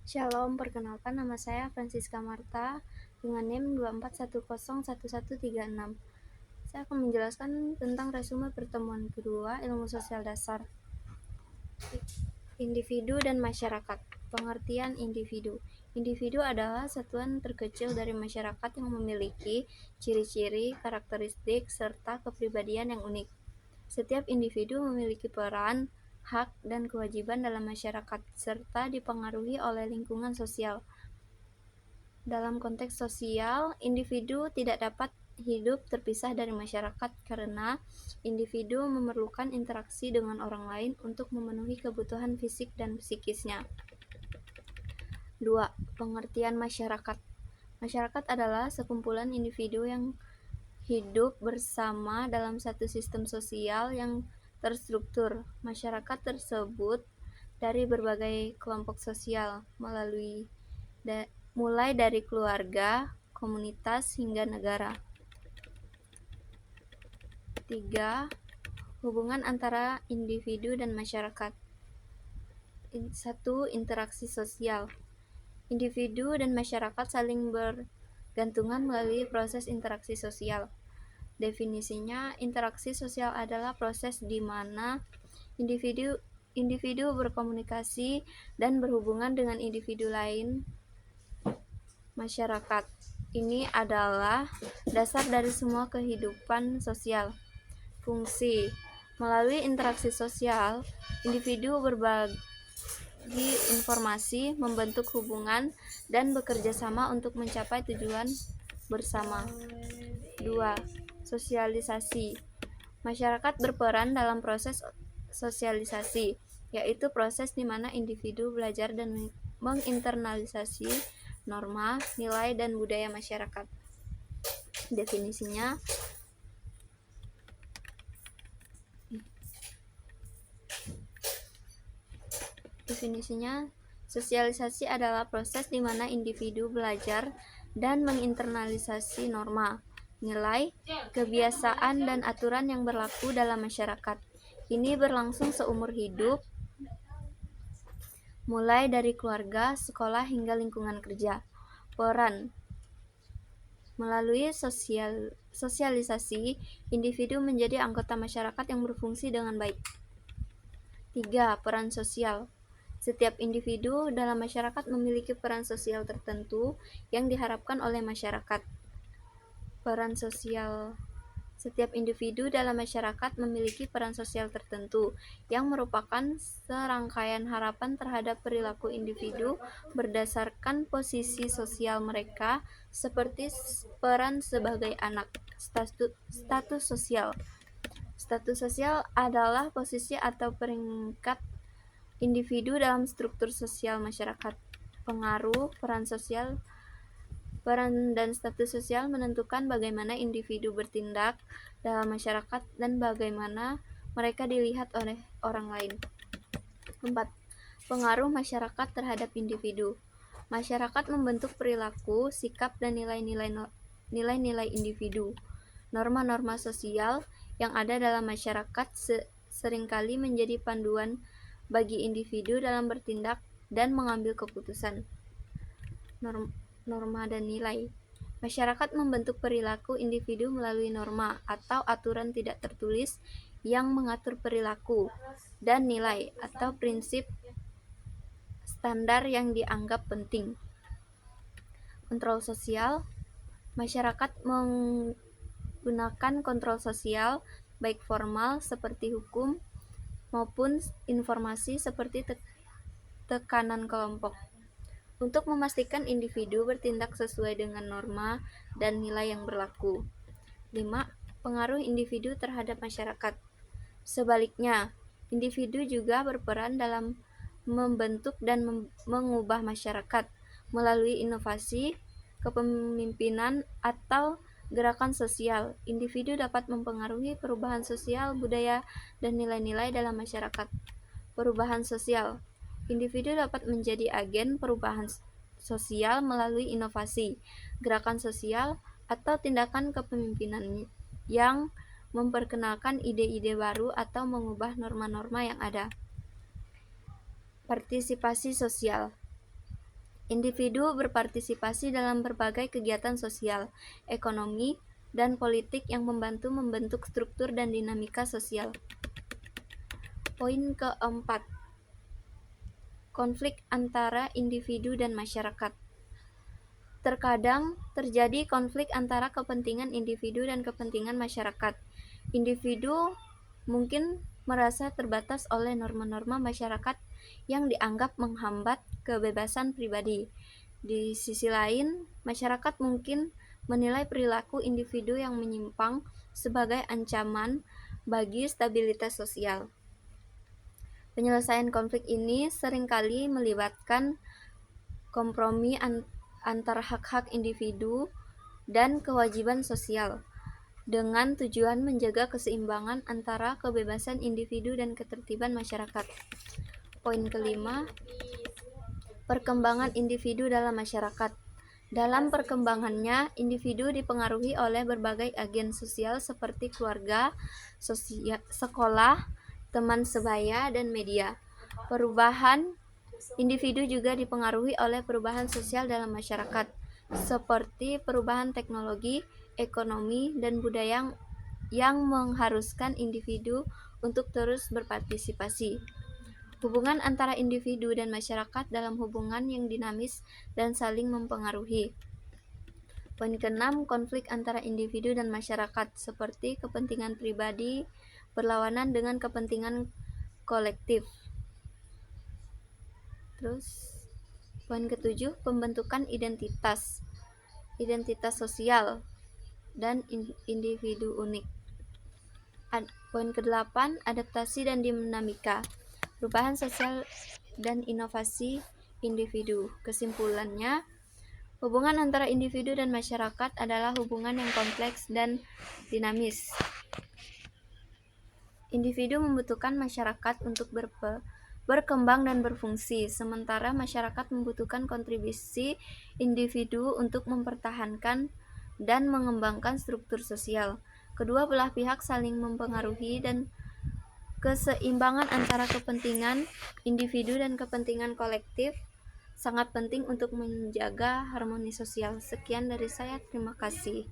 Shalom, perkenalkan nama saya Francisca Marta dengan NIM 24101136. Saya akan menjelaskan tentang resume pertemuan kedua ilmu sosial dasar. Individu dan masyarakat. Pengertian individu. Individu adalah satuan terkecil dari masyarakat yang memiliki ciri-ciri, karakteristik, serta kepribadian yang unik. Setiap individu memiliki peran, hak, dan kewajiban dalam masyarakat, serta dipengaruhi oleh lingkungan sosial. Dalam konteks sosial, individu tidak dapat hidup terpisah dari masyarakat karena individu memerlukan interaksi dengan orang lain untuk memenuhi kebutuhan fisik dan psikisnya. 2. Pengertian masyarakat. Masyarakat adalah sekumpulan individu yang hidup bersama dalam satu sistem sosial yang terstruktur. Masyarakat tersebut dari berbagai kelompok sosial mulai dari keluarga, komunitas, hingga negara. 3. Hubungan antara individu dan masyarakat. 1. Interaksi sosial. Individu dan masyarakat saling bergantungan melalui proses interaksi sosial. Definisinya, interaksi sosial adalah proses di mana individu berkomunikasi dan berhubungan dengan individu lain. Masyarakat ini adalah dasar dari semua kehidupan sosial. Fungsi: melalui interaksi sosial, individu berbagi informasi, membentuk hubungan, dan bekerja sama untuk mencapai tujuan bersama. 2. Sosialisasi. Masyarakat berperan dalam proses sosialisasi, yaitu proses di mana individu belajar dan menginternalisasi norma, nilai, dan budaya masyarakat. Definisinya, sosialisasi adalah proses di mana individu belajar dan menginternalisasi norma, nilai, kebiasaan, dan aturan yang berlaku dalam masyarakat. Ini berlangsung seumur hidup, mulai dari keluarga, sekolah, hingga lingkungan kerja. Peran: melalui sosialisasi, individu menjadi anggota masyarakat yang berfungsi dengan baik. 3. Peran sosial. Setiap individu dalam masyarakat memiliki peran sosial tertentu yang diharapkan oleh masyarakat. Peran sosial. Setiap individu dalam masyarakat memiliki peran sosial tertentu yang merupakan serangkaian harapan terhadap perilaku individu berdasarkan posisi sosial mereka, seperti peran sebagai anak. Status sosial. Status sosial adalah posisi atau peringkat individu dalam struktur sosial masyarakat. Pengaruh peran dan status sosial menentukan bagaimana individu bertindak dalam masyarakat dan bagaimana mereka dilihat oleh orang lain. 4. Pengaruh masyarakat terhadap individu. Masyarakat membentuk perilaku, sikap, dan nilai-nilai individu. Norma-norma sosial yang ada dalam masyarakat seringkali menjadi panduan bagi individu dalam bertindak dan mengambil keputusan. Norma dan nilai. Masyarakat membentuk perilaku individu melalui norma atau aturan tidak tertulis yang mengatur perilaku, dan nilai atau prinsip standar yang dianggap penting. Kontrol sosial. Masyarakat menggunakan kontrol sosial, baik formal seperti hukum maupun informasi seperti tekanan kelompok, untuk memastikan individu bertindak sesuai dengan norma dan nilai yang berlaku. 5. Pengaruh individu terhadap masyarakat. Sebaliknya, individu juga berperan dalam membentuk dan mengubah masyarakat melalui inovasi, kepemimpinan, atau gerakan sosial. Individu dapat mempengaruhi perubahan sosial, budaya, dan nilai-nilai dalam masyarakat. Perubahan sosial. Individu dapat menjadi agen perubahan sosial melalui inovasi, gerakan sosial, atau tindakan kepemimpinan yang memperkenalkan ide-ide baru atau mengubah norma-norma yang ada. Partisipasi sosial. Individu berpartisipasi dalam berbagai kegiatan sosial, ekonomi, dan politik yang membantu membentuk struktur dan dinamika sosial. Poin keempat, konflik antara individu dan masyarakat. Terkadang terjadi konflik antara kepentingan individu dan kepentingan masyarakat. Individu mungkin merasa terbatas oleh norma-norma masyarakat yang dianggap menghambat kebebasan pribadi. Di sisi lain, masyarakat mungkin menilai perilaku individu yang menyimpang sebagai ancaman bagi stabilitas sosial. Penyelesaian konflik ini seringkali melibatkan kompromi antara hak-hak individu dan kewajiban sosial, dengan tujuan menjaga keseimbangan antara kebebasan individu dan ketertiban masyarakat. Poin kelima, perkembangan individu dalam masyarakat. Dalam perkembangannya, individu dipengaruhi oleh berbagai agen sosial seperti keluarga, sekolah, teman sebaya, dan media. Perubahan individu juga dipengaruhi oleh perubahan sosial dalam masyarakat, seperti perubahan teknologi, ekonomi, dan budaya yang mengharuskan individu untuk terus berpartisipasi. Hubungan antara individu dan masyarakat dalam hubungan yang dinamis dan saling mempengaruhi. Poin keenam, konflik antara individu dan masyarakat, seperti kepentingan pribadi berlawanan dengan kepentingan kolektif. Terus, poin ketujuh, pembentukan identitas sosial dan individu unik. Poin ke-8, adaptasi dan dinamika, perubahan sosial dan inovasi individu. Kesimpulannya, hubungan antara individu dan masyarakat adalah hubungan yang kompleks dan dinamis. Individu membutuhkan masyarakat untuk berkembang dan berfungsi, sementara masyarakat membutuhkan kontribusi individu untuk mempertahankan dan mengembangkan struktur sosial. Kedua belah pihak saling mempengaruhi dan keseimbangan antara kepentingan individu dan kepentingan kolektif sangat penting untuk menjaga harmoni sosial. Sekian dari saya, terima kasih.